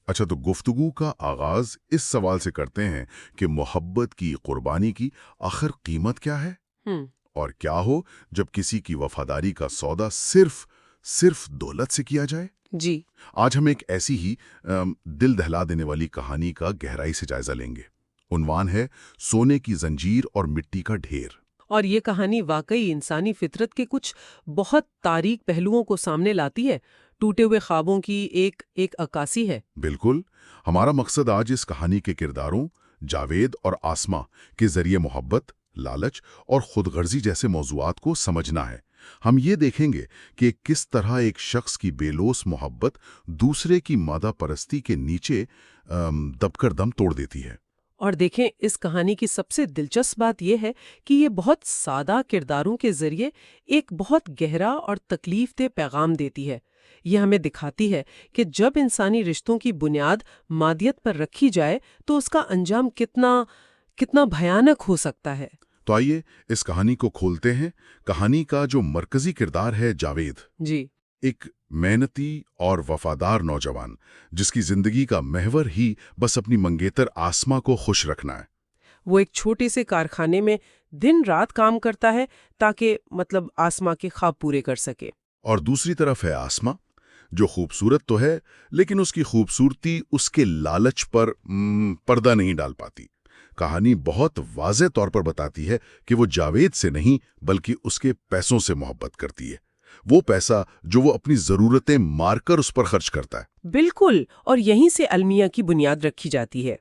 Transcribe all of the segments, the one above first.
अच्छा, तो गुफ्तगू का आगाज इस सवाल से करते हैं कि मोहब्बत की, कुर्बानी की आखिर कीमत क्या है? हम्म। और क्या हो जब किसी की वफादारी का सौदा सिर्फ सिर्फ दौलत से किया जाए? जी। आज हम एक ऐसी ही दिल दहला देने वाली कहानी का गहराई से जायजा लेंगे। उन्वान है सोने की जंजीर और मिट्टी का ढेर। और ये कहानी वाकई इंसानी फितरत के कुछ बहुत तारीक पहलुओं को सामने लाती है। टूटे हुए ख्वाबों की एक एक अक्कासी है। बिल्कुल। हमारा मकसद आज इस कहानी के किरदारों जावेद और आसमा के जरिए मोहब्बत, लालच और खुदगर्जी जैसे मौजुआत को समझना है। हम ये देखेंगे कि किस तरह एक शख्स की बेलोस मोहब्बत दूसरे की मादा परस्ती के नीचे दबकर दम तोड़ देती है। और देखें, इस कहानी की सबसे दिलचस्प बात यह है कि ये बहुत सादा किरदारों के जरिए एक बहुत गहरा और तकलीफ दह पैगाम देती है। ये हमें दिखाती है कि जब इंसानी रिश्तों की बुनियाद मादियत पर रखी जाए तो उसका अंजाम कितना कितना भयानक हो सकता है। तो आइए इस कहानी को खोलते हैं। कहानी का जो मरकजी किरदार है जावेद, जी। एक मेहनती और वफादार नौजवान जिसकी जिंदगी का महवर ही बस अपनी मंगेतर आसमा को खुश रखना है। वो एक छोटे से कारखाने में दिन रात काम करता है ताकि आसमा के ख्वाब पूरे कर सके। और दूसरी तरफ है आसमा, जो खूबसूरत तो है लेकिन उसकी खूबसूरती उसके लालच पर पर्दा नहीं डाल पाती। कहानी बहुत वाज़े तौर पर बताती है कि वो जावेद से नहीं बल्कि उसके पैसों से मोहब्बत करती है। वो पैसा जो वो अपनी ज़रूरतें मारकर उस पर खर्च करता है। बिल्कुल, और यहीं से अलमिया की बुनियाद रखी जाती है।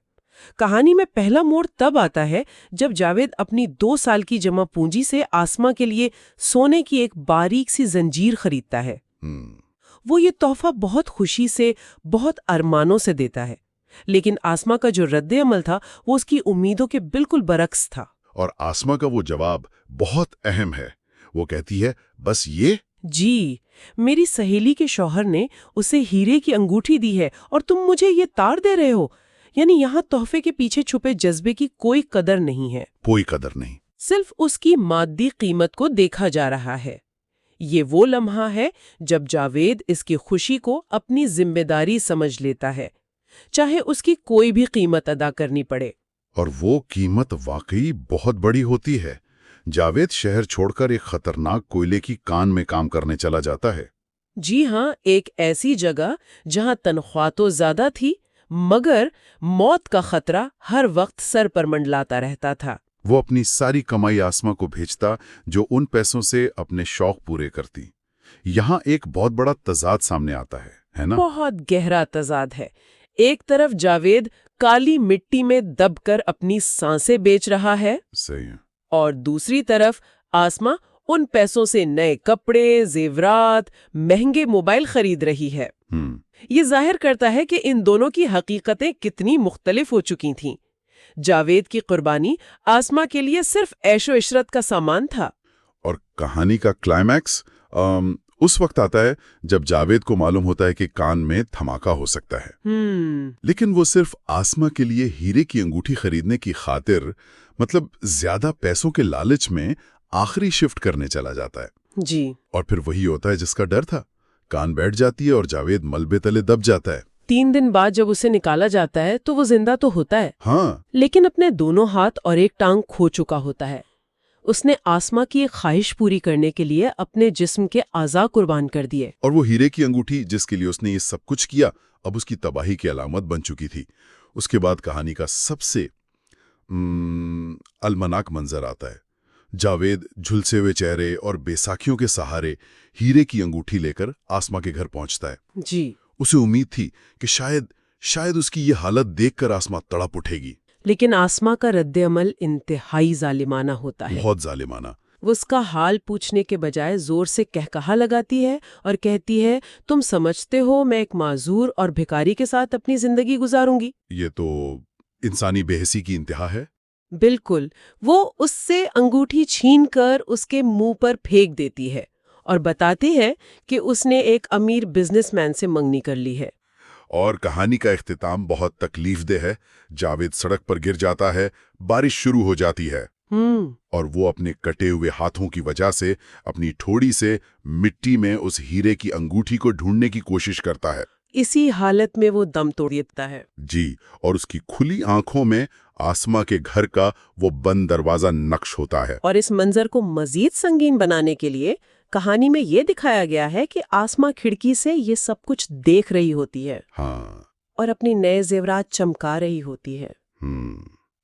कहानी में पहला मोड़ तब आता है जब जावेद अपनी 2 साल की जमा पूंजी से आसमा के लिए सोने की एक बारीक सी जंजीर खरीदता है। वो ये तोहफा बहुत खुशी से, बहुत अरमानों से देता है, लेकिन आसमा का जो रद्द अमल था वो उसकी उम्मीदों के बिल्कुल बरक्स था। और आसमा का वो जवाब बहुत अहम है। वो कहती है, बस ये? जी, मेरी सहेली के शौहर ने उसे हीरे की अंगूठी दी है और तुम मुझे ये तार दे रहे हो। यानी यहाँ तोहफे के पीछे छुपे जज्बे की कोई कदर नहीं है। कोई कदर नहीं। सिर्फ उसकी मादी कीमत को देखा जा रहा है। ये वो लम्हा है जब जावेद इसकी खुशी को अपनी जिम्मेदारी समझ लेता है, चाहे उसकी कोई भी कीमत अदा करनी पड़े। और वो कीमत वाकई बहुत बड़ी होती है। जावेद शहर छोड़कर एक खतरनाक कोयले की कान में काम करने चला जाता है। जी हाँ, एक ऐसी जगह जहाँ तनख्वाह तो ज्यादा थी मगर मौत का खतरा हर वक्त सर पर मंडलाता रहता था। वो अपनी सारी कमाई आसमा को भेजता, जो उन पैसों से अपने शौक पूरे करती। यहाँ एक बहुत बड़ा तजाद सामने आता है ना? बहुत गहरा तजाद है। एक तरफ जावेद काली मिट्टी में दबकर अपनी सांसें बेच रहा है, सही है। और दूसरी तरफ आसमा उन पैसों से नए कपड़े, जेवरात, महंगे मोबाइल खरीद रही है। ये जाहिर करता है कि इन दोनों की हकीकतें कितनी मुख्तलिफ हो चुकी थीं। जावेद की कुर्बानी आसमा के लिए सिर्फ ऐशो इशरत का सामान था। और कहानी का क्लाइमैक्स उस वक्त आता है जब जावेद को मालूम होता है कि कान में धमाका हो सकता है। लेकिन वो सिर्फ आसमा के लिए हीरे की अंगूठी खरीदने की खातिर, ज्यादा पैसों के लालच में आखिरी शिफ्ट करने चला जाता है। जी। और फिर वही होता है जिसका डर था। कान बैठ जाती है और जावेद मलबे तले दब जाता है। 3 दिन बाद जब उसे निकाला जाता है तो वो जिंदा तो होता है, हाँ, लेकिन अपने दोनों हाथ और एक टांग खो चुका होता है। उसने आसमा की एक ख्वाहिश पूरी करने के लिए अपने जिस्म के आज़ा कुर्बान कर दिए। और वो हीरे की अंगूठी जिसके लिए उसने ये सब कुछ किया, अब उसकी तबाही की अलामत बन चुकी थी। उसके बाद कहानी का सबसे अलमनाक मंजर आता है। जावेद झुलसे हुए चेहरे और बेसाखियों के सहारे हीरे की अंगूठी लेकर आसमा के घर पहुंचता है। जी। उसे उम्मीद थी कि शायद उसकी ये हालत देखकर आसमा तड़प उठेगी। लेकिन आसमा का रद्द अमल इंतहाई जालिमाना होता है। बहुत जालिमाना। वो उसका हाल पूछने के बजाय जोर से कहकहा लगाती है और कहती है, तुम समझते हो मैं एक माजूर और भिखारी के साथ अपनी जिंदगी गुजारूंगी? ये तो इंसानी बेहसी की इंतहा है। बिल्कुल। वो उससे अंगूठी छीनकर उसके मुंह पर फेंक देती है और बताती है कि उसने एक अमीर बिजनेसमैन से मंगनी कर ली है। और कहानी का इख्तिताम बहुत तकलीफदेह है। जावेद सड़क पर गिर जाता है, बारिश शुरू हो जाती है और वो अपने कटे हुए हाथों की वजह से अपनी ठोड़ी से मिट्टी में उस हीरे की अंगूठी को ढूंढने की कोशिश करता है। اسی حالت میں وہ دم توڑ دیتا ہے۔ جی، اور اس کی کھلی آنکھوں میں آسما کے گھر کا وہ بند دروازہ نقش ہوتا ہے۔ اور اس منظر کو مزید سنگین بنانے کے لیے کہانی میں یہ دکھایا گیا ہے کہ آسما کھڑکی سے یہ سب کچھ دیکھ رہی ہوتی ہے ہاں۔ اور اپنی نئے زیورات چمکا رہی ہوتی ہے۔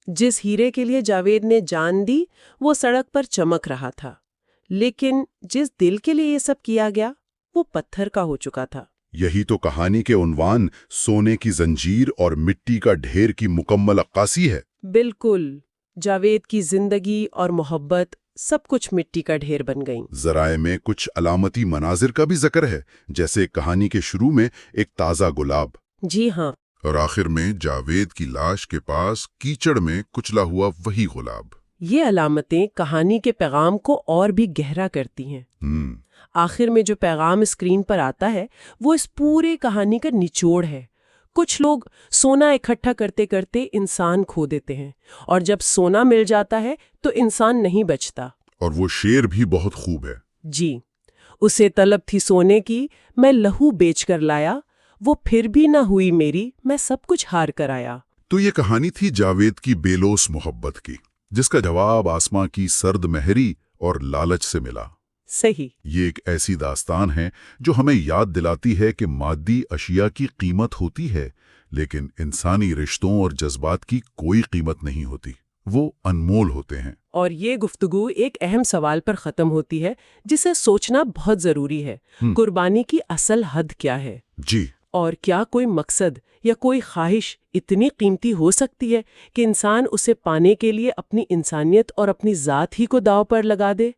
جس ہیرے کے لیے جاوید نے جان دی وہ سڑک پر چمک رہا تھا، لیکن جس دل کے لیے یہ سب کیا گیا وہ پتھر کا ہو چکا تھا۔ یہی تو کہانی کے عنوان سونے کی زنجیر اور مٹی کا ڈھیر کی مکمل عکاسی ہے۔ بالکل، جاوید کی زندگی اور محبت سب کچھ مٹی کا ڈھیر بن گئیں۔ ذرائع میں کچھ علامتی مناظر کا بھی ذکر ہے، جیسے کہانی کے شروع میں ایک تازہ گلاب، جی ہاں، اور آخر میں جاوید کی لاش کے پاس کیچڑ میں کچلا ہوا وہی گلاب۔ یہ علامتیں کہانی کے پیغام کو اور بھی گہرا کرتی ہیں۔ آخر میں جو پیغام اسکرین پر آتا ہے وہ اس پورے کہانی کا نچوڑ ہے۔ کچھ لوگ سونا اکٹھا کرتے کرتے انسان کھو دیتے ہیں، اور جب سونا مل جاتا ہے تو انسان نہیں بچتا۔ اور وہ شعر بھی بہت خوب ہے۔ جی، اسے طلب تھی سونے کی، میں لہو بیچ کر لایا، وہ پھر بھی نہ ہوئی میری، میں سب کچھ ہار کر آیا۔ تو یہ کہانی تھی جاوید کی بے لوث محبت کی، جس کا جواب آسما کی سرد مہری اور لالچ سے ملا۔ صحیح۔ یہ ایک ایسی داستان ہے جو ہمیں یاد دلاتی ہے کہ مادی اشیاء کی قیمت ہوتی ہے، لیکن انسانی رشتوں اور جذبات کی کوئی قیمت نہیں ہوتی، وہ انمول ہوتے ہیں۔ اور یہ گفتگو ایک اہم سوال پر ختم ہوتی ہے جسے سوچنا بہت ضروری ہے۔ قربانی کی اصل حد کیا ہے؟ جی۔ اور کیا کوئی مقصد یا کوئی خواہش اتنی قیمتی ہو سکتی ہے کہ انسان اسے پانے کے لیے اپنی انسانیت اور اپنی ذات ہی کو داؤ پر لگا دے؟